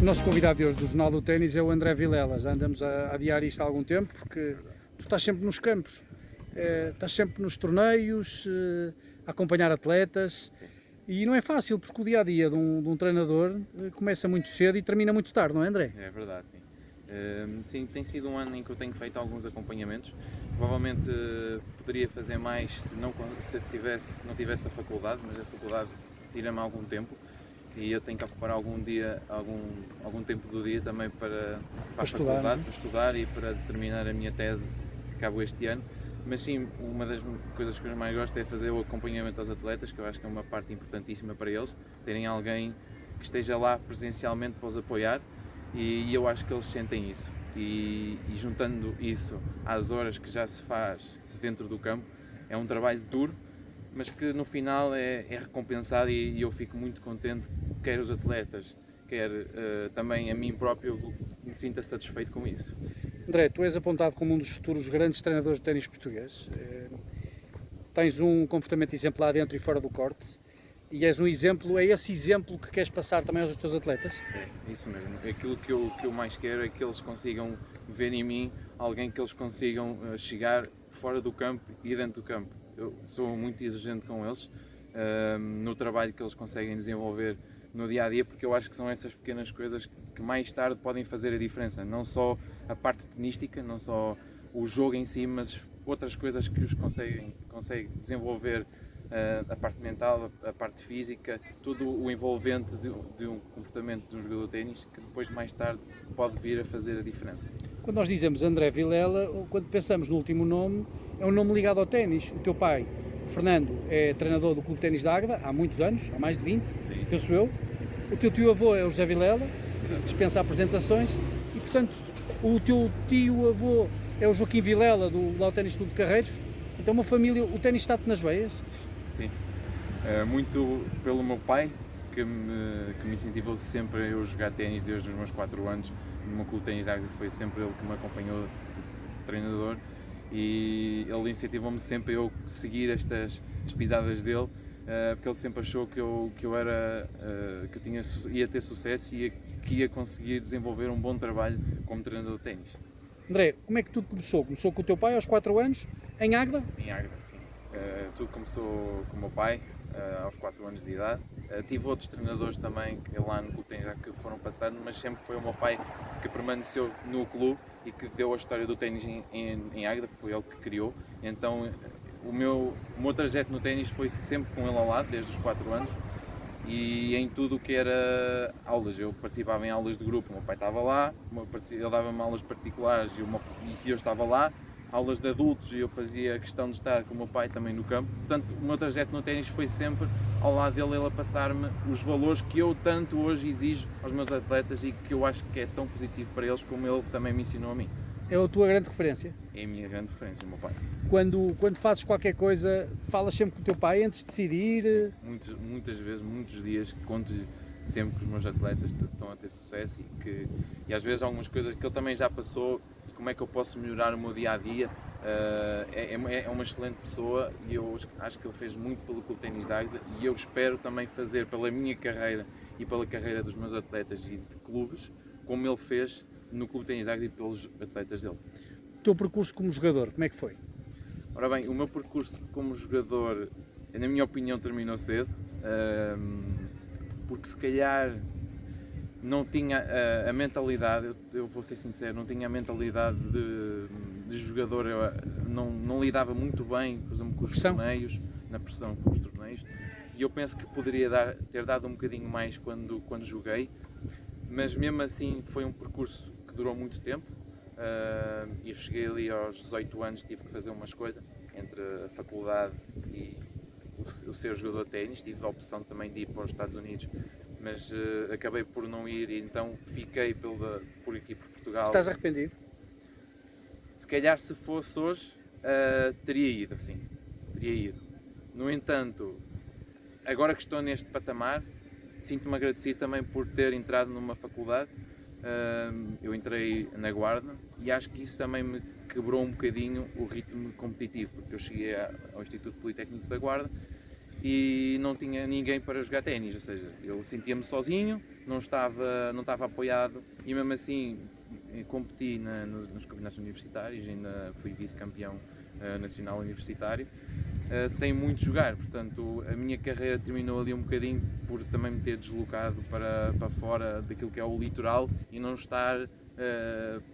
O nosso convidado de hoje do Jornal do Ténis é o André Vilela. Já andamos a adiar isto há algum tempo, porque tu estás sempre nos campos, estás sempre nos torneios, a acompanhar atletas. Sim. E não é fácil, porque o dia-a-dia de um treinador começa muito cedo e termina muito tarde, não é, André? É verdade, sim. Sim, tem sido um ano em que eu tenho feito alguns acompanhamentos. Provavelmente poderia fazer mais se não tivesse a faculdade, mas a faculdade tira-me algum tempo e eu tenho que ocupar algum tempo do dia também para a estudar, faculdade, para estudar e para terminar a minha tese que acabo este ano. Mas sim, uma das coisas que eu mais gosto é fazer o acompanhamento aos atletas, que eu acho que é uma parte importantíssima para eles, terem alguém que esteja lá presencialmente para os apoiar, e eu acho que eles sentem isso. E juntando isso às horas que já se faz dentro do campo, é um trabalho duro, mas que no final é recompensado, e eu fico muito contente, quer os atletas, quer também a mim próprio, me sinta satisfeito com isso. André, tu és apontado como um dos futuros grandes treinadores de ténis português. Tens um comportamento exemplar dentro e fora do corte e és um exemplo, é esse exemplo que queres passar também aos teus atletas? É, isso mesmo. Aquilo que eu mais quero é que eles consigam ver em mim alguém que eles consigam chegar fora do campo e dentro do campo. Eu sou muito exigente com eles, no trabalho que eles conseguem desenvolver no dia a dia, porque eu acho que são essas pequenas coisas que mais tarde podem fazer a diferença. Não só a parte tenística, não só o jogo em si, mas outras coisas que os conseguem desenvolver, a parte mental, a parte física, tudo o envolvente de um comportamento de um jogador de ténis, que depois mais tarde pode vir a fazer a diferença. Quando nós dizemos André Vilela, quando pensamos no último nome, é um nome ligado ao ténis. O teu pai, Fernando, é treinador do Clube de Ténis de Águeda há muitos anos, há mais de 20, Sim. penso eu. O teu tio-avô é o José Vilela, que dispensa apresentações, e portanto o teu tio-avô é o Joaquim Vilela, do Lau Ténis Clube de Carreiros. Então uma família, o ténis está-te nas veias? Sim, muito pelo meu pai, que me incentivou sempre a eu jogar ténis desde os meus 4 anos. No meu clube de ténis de Águeda foi sempre ele que me acompanhou, treinador, e ele incentivou-me sempre a eu seguir as pisadas dele, porque ele sempre achou que eu ia ter sucesso e que ia conseguir desenvolver um bom trabalho como treinador de ténis. André, como é que tudo começou? Começou com o teu pai aos 4 anos, em Águeda? Em Águeda, sim. Tudo começou com o meu pai, aos 4 anos de idade. Tive outros treinadores também que lá no clube já que foram passando, mas sempre foi o meu pai que permaneceu no clube e que deu a história do ténis em Águeda, foi ele que criou. Então o meu trajeto no ténis foi sempre com ele ao lado, desde os 4 anos, e em tudo o que era aulas. Eu participava em aulas de grupo, o meu pai estava lá, ele dava-me aulas particulares e eu estava lá, aulas de adultos, e eu fazia questão de estar com o meu pai também no campo. Portanto, o meu trajeto no ténis foi sempre ao lado dele, ele a passar-me os valores que eu tanto hoje exijo aos meus atletas e que eu acho que é tão positivo para eles como ele também me ensinou a mim. É a tua grande referência? É a minha grande referência, o meu pai. Quando fazes qualquer coisa, falas sempre com o teu pai antes de decidir? Sim, muitas vezes, muitos dias, conto-lhe sempre que os meus atletas estão a ter sucesso e às vezes algumas coisas que ele também já passou e como é que eu posso melhorar o meu dia-a-dia. É uma excelente pessoa e eu acho que ele fez muito pelo Clube de Ténis de Águeda, e eu espero também fazer pela minha carreira e pela carreira dos meus atletas e de clubes, como ele fez no Clube de Ténis de Águeda e pelos atletas dele. O teu percurso como jogador, como é que foi? Ora bem, o meu percurso como jogador, na minha opinião, terminou cedo, porque se calhar não tinha a mentalidade, eu vou ser sincero, não tinha a mentalidade de jogador. Eu não lidava muito bem, por exemplo, com os torneios, na pressão com os torneios, e eu penso que poderia ter dado um bocadinho mais quando joguei, mas mesmo assim foi um percurso que durou muito tempo. Eu cheguei ali aos 18 anos, tive que fazer uma escolha entre a faculdade e o ser jogador de ténis. Tive a opção também de ir para os Estados Unidos, mas acabei por não ir, e então fiquei por aqui, por Portugal. Estás arrependido? Se calhar, se fosse hoje, teria ido, sim, teria ido. No entanto, agora que estou neste patamar, sinto-me agradecido também por ter entrado numa faculdade. Eu entrei na Guarda e acho que isso também me quebrou um bocadinho o ritmo competitivo, porque eu cheguei ao Instituto Politécnico da Guarda e não tinha ninguém para jogar ténis, ou seja, eu sentia-me sozinho, não estava apoiado e mesmo assim competi nos campeonatos universitários, ainda fui vice-campeão nacional universitário, sem muito jogar, portanto a minha carreira terminou ali um bocadinho por também me ter deslocado para fora daquilo que é o litoral e não estar, ou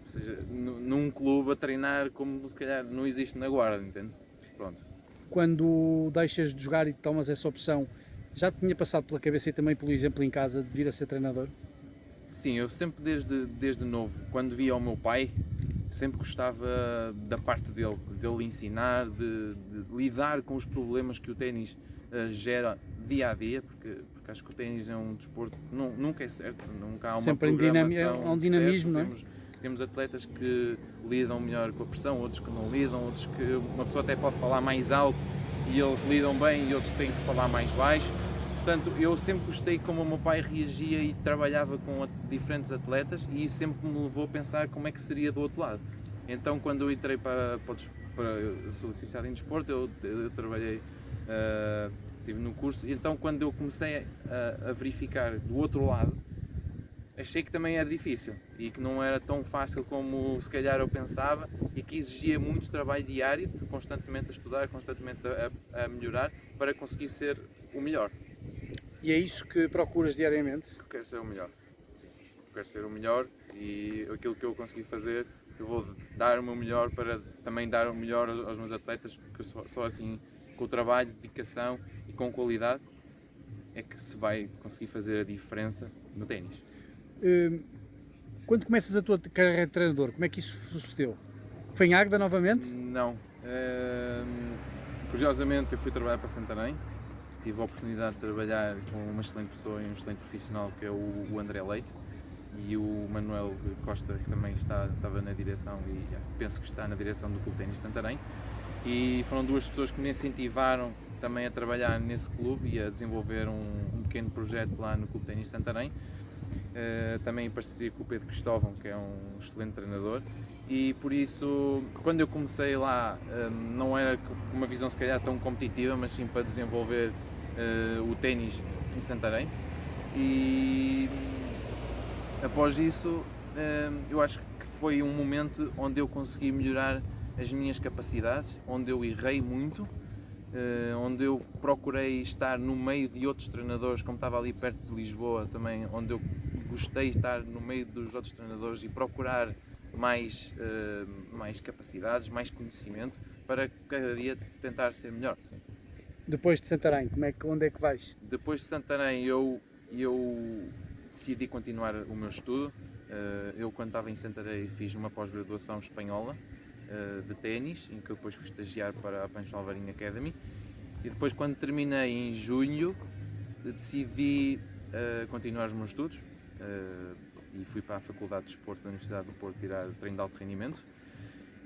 seja, num clube a treinar como se calhar não existe na Guarda, entende? Pronto. Quando deixas de jogar e tomas essa opção, já te tinha passado pela cabeça e também pelo exemplo em casa de vir a ser treinador? Sim, eu sempre desde novo, quando via o meu pai, sempre gostava da parte dele ensinar, de lidar com os problemas que o ténis gera dia a dia, porque acho que o ténis é um desporto que nunca é certo, nunca há uma Sempre programação há um dinamismo, certa. não é? Temos atletas que lidam melhor com a pressão, outros que não lidam, outros que uma pessoa até pode falar mais alto e eles lidam bem e outros têm que falar mais baixo. Portanto, eu sempre gostei como o meu pai reagia e trabalhava com diferentes atletas e isso sempre me levou a pensar como é que seria do outro lado. Então, quando eu entrei eu sou licenciado em desporto, eu trabalhei, estive no curso, então quando eu comecei a verificar do outro lado, achei que também era difícil e que não era tão fácil como se calhar eu pensava e que exigia muito trabalho diário, constantemente a estudar, constantemente a melhorar para conseguir ser o melhor. E é isso que procuras diariamente? Quero ser o melhor, sim. Quero ser o melhor e aquilo que eu consegui fazer, eu vou dar o meu melhor para também dar o melhor aos meus atletas, porque só assim, com o trabalho, dedicação e com qualidade, é que se vai conseguir fazer a diferença no ténis. Quando começas a tua carreira de treinador, como é que isso sucedeu? Foi em Águeda novamente? Não. Curiosamente, eu fui trabalhar para Santarém. Tive a oportunidade de trabalhar com uma excelente pessoa e um excelente profissional que é o André Leite e o Manuel Costa, que também estava na direção e penso que está na direção do Clube Ténis de Santarém. E foram duas pessoas que me incentivaram também a trabalhar nesse clube e a desenvolver um pequeno projeto lá no Clube Ténis de Santarém. Também em parceria com o Pedro Cristóvão, que é um excelente treinador, e por isso, quando eu comecei lá, não era com uma visão se calhar tão competitiva, mas sim para desenvolver o ténis em Santarém. E após isso, eu acho que foi um momento onde eu consegui melhorar as minhas capacidades, onde eu errei muito, onde eu procurei estar no meio de outros treinadores, como estava ali perto de Lisboa também, onde eu gostei de estar no meio dos outros treinadores e procurar mais capacidades, mais conhecimento para cada dia tentar ser melhor. Sim. Depois de Santarém, onde é que vais? Depois de Santarém eu decidi continuar o meu estudo. Eu quando estava em Santarém fiz uma pós-graduação espanhola de ténis, em que eu depois fui estagiar para a Pancho Alvarinho Academy, e depois quando terminei em junho decidi continuar os meus estudos e fui para a Faculdade de Desporto da Universidade do Porto tirar treino de alto rendimento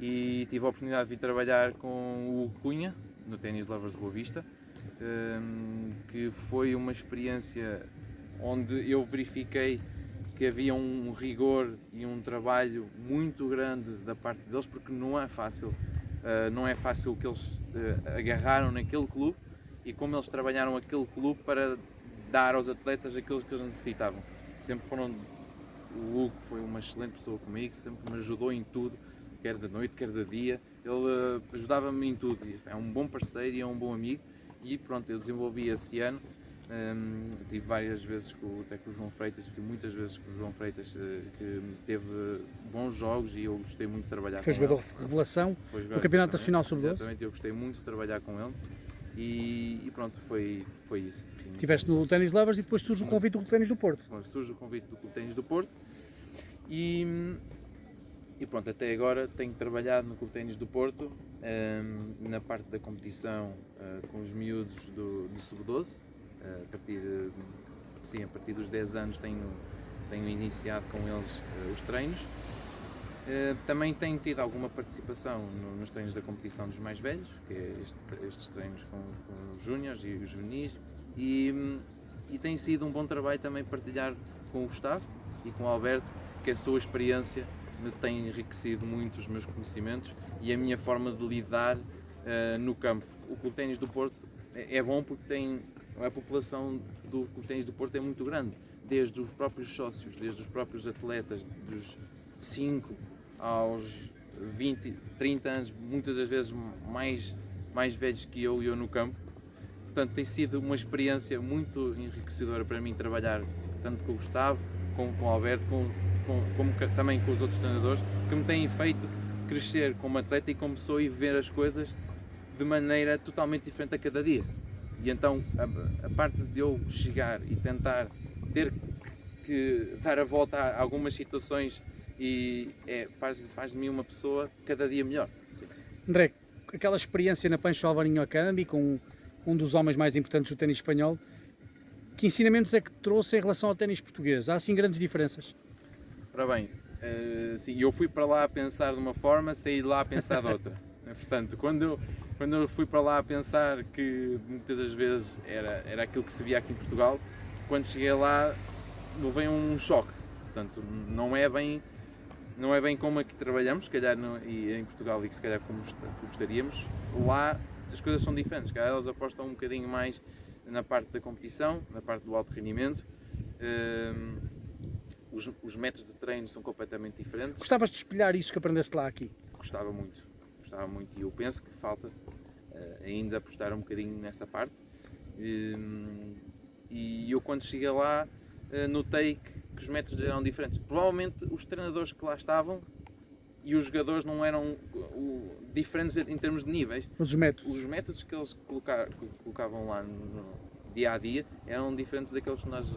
e tive a oportunidade de vir trabalhar com o Hugo Cunha no Tennis Lovers Boa Vista, que foi uma experiência onde eu verifiquei que havia um rigor e um trabalho muito grande da parte deles, porque não é fácil o que eles agarraram naquele clube e como eles trabalharam aquele clube para dar aos atletas aquilo que eles necessitavam. Sempre foram, o Hugo foi uma excelente pessoa comigo, sempre me ajudou em tudo, quer de noite, quer de dia, ele ajudava-me em tudo, é um bom parceiro e é um bom amigo e pronto, eu desenvolvi esse ano. Tive várias vezes até com o João Freitas, tive muitas vezes com o João Freitas que teve bons jogos e eu gostei muito de trabalhar com ele. Foi jogador de revelação do Campeonato Nacional Sub-12. Exatamente, eu gostei muito de trabalhar com ele e pronto, foi isso. Sim. Estiveste no Tennis Lovers e depois surge o convite do Clube Ténis do Porto. Surge o convite do Clube Ténis do Porto e pronto, até agora tenho trabalhado no Clube Ténis do Porto na parte da competição com os miúdos de Sub-12. A partir dos 10 anos tenho iniciado com eles os treinos. Também tenho tido alguma participação nos treinos da competição dos mais velhos, que é estes treinos com os júniores e os juvenis, e tem sido um bom trabalho também partilhar com o Gustavo e com o Alberto, que a sua experiência me tem enriquecido muito os meus conhecimentos e a minha forma de lidar no campo. O Clube Ténis do Porto é bom porque a população do Clube de Ténis do Porto é muito grande, desde os próprios sócios, desde os próprios atletas, dos 5 aos 20, 30 anos, muitas das vezes mais velhos que eu no campo. Portanto, tem sido uma experiência muito enriquecedora para mim trabalhar tanto com o Gustavo, com o Alberto, como também com os outros treinadores, que me têm feito crescer como atleta e como pessoa e ver as coisas de maneira totalmente diferente a cada dia. E então a parte de eu chegar e tentar ter que dar a volta a algumas situações faz de mim uma pessoa cada dia melhor. Sim. André, aquela experiência na Pancho Alvarinho Academy, com um dos homens mais importantes do ténis espanhol, que ensinamentos é que trouxe em relação ao ténis português? Há assim grandes diferenças? Ora bem, sim, eu fui para lá a pensar de uma forma, saí de lá a pensar de outra. Portanto, quando eu fui para lá a pensar que muitas das vezes era aquilo que se via aqui em Portugal, quando cheguei lá levei um choque. Portanto, não é bem como aqui trabalhamos, se calhar em Portugal, e que se calhar como gostaríamos. Lá as coisas são diferentes, se calhar elas apostam um bocadinho mais na parte da competição, na parte do alto rendimento. Os métodos de treino são completamente diferentes. Gostavas de espelhar isso que aprendeste lá aqui? Gostava muito e eu penso que falta ainda apostar um bocadinho nessa parte. E eu quando cheguei lá notei que os métodos eram diferentes. Provavelmente os treinadores que lá estavam e os jogadores não eram diferentes em termos de níveis. Mas os métodos que eles colocavam lá no dia a dia eram diferentes daqueles que nós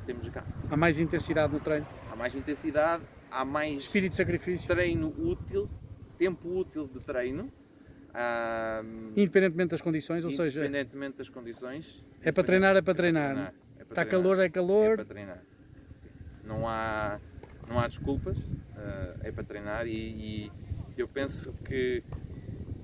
temos cá. Há mais intensidade no treino? Há mais intensidade, há mais espírito de sacrifício, treino útil, tempo útil de treino. Independentemente das condições, ou seja, independentemente das condições. É para treinar, é para treinar. Está calor, é calor. É para treinar. Sim. Não há desculpas, é para treinar e eu penso que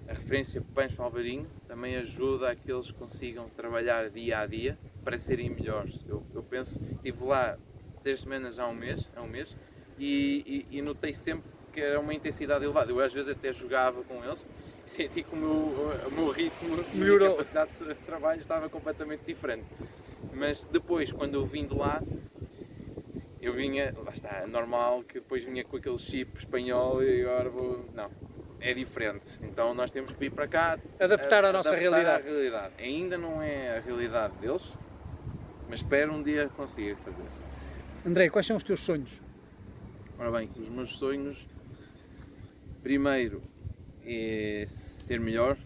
a referência Pancho Alvarinho também ajuda a que eles consigam trabalhar dia a dia para serem melhores. Eu penso, estive lá 3 semanas a um mês e notei sempre que era uma intensidade elevada. Eu às vezes até jogava com eles e senti que o meu ritmo e a capacidade de trabalho estava completamente diferente. Mas depois, quando eu vim de lá, eu vinha, lá está, normal que depois vinha com aquele chip espanhol e agora não, é diferente. Então nós temos que vir para cá, adaptar à nossa realidade. Ainda não é a realidade deles, mas espero um dia conseguir fazer isso. André, quais são os teus sonhos? Ora bem, os meus sonhos, primeiro é ser melhor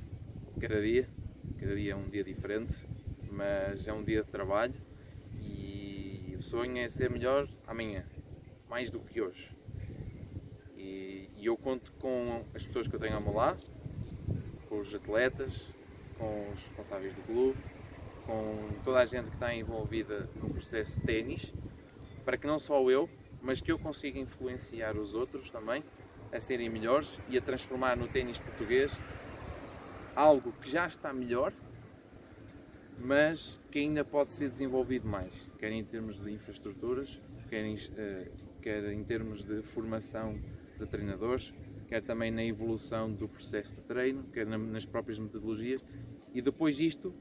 cada dia é um dia diferente, mas é um dia de trabalho e o sonho é ser melhor amanhã, mais do que hoje. E eu conto com as pessoas que eu tenho ao meu lado, com os atletas, com os responsáveis do clube, com toda a gente que está envolvida no processo de ténis, para que não só eu, mas que eu consiga influenciar os outros também a serem melhores e a transformar no ténis português algo que já está melhor, mas que ainda pode ser desenvolvido mais, quer em termos de infraestruturas, quer em termos de formação de treinadores, quer também na evolução do processo de treino, quer nas próprias metodologias. E depois isto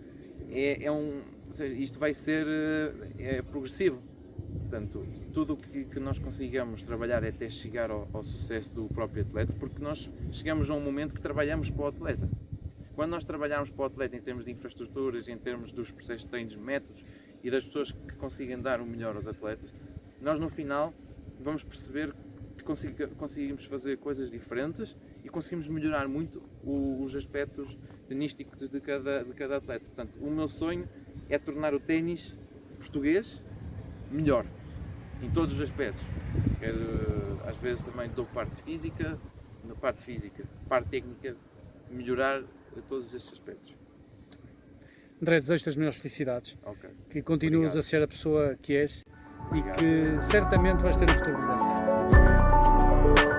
isto vai ser progressivo. Portanto, tudo o que nós consigamos trabalhar é até chegar ao sucesso do próprio atleta, porque nós chegamos a um momento que trabalhamos para o atleta. Quando nós trabalharmos para o atleta em termos de infraestruturas, em termos dos processos de treinos, métodos e das pessoas que conseguem dar o melhor aos atletas, nós no final vamos perceber que conseguimos fazer coisas diferentes e conseguimos melhorar muito os aspectos tenísticos de cada atleta. Portanto, o meu sonho é tornar o ténis português melhor, em todos os aspectos. Às vezes também dou parte física, parte técnica, melhorar todos estes aspectos. André, desejo-te as melhores felicidades, Okay. que continues Obrigado. a ser a pessoa que és. Obrigado. E que certamente vais ter um futuro brilhante. Muito obrigado.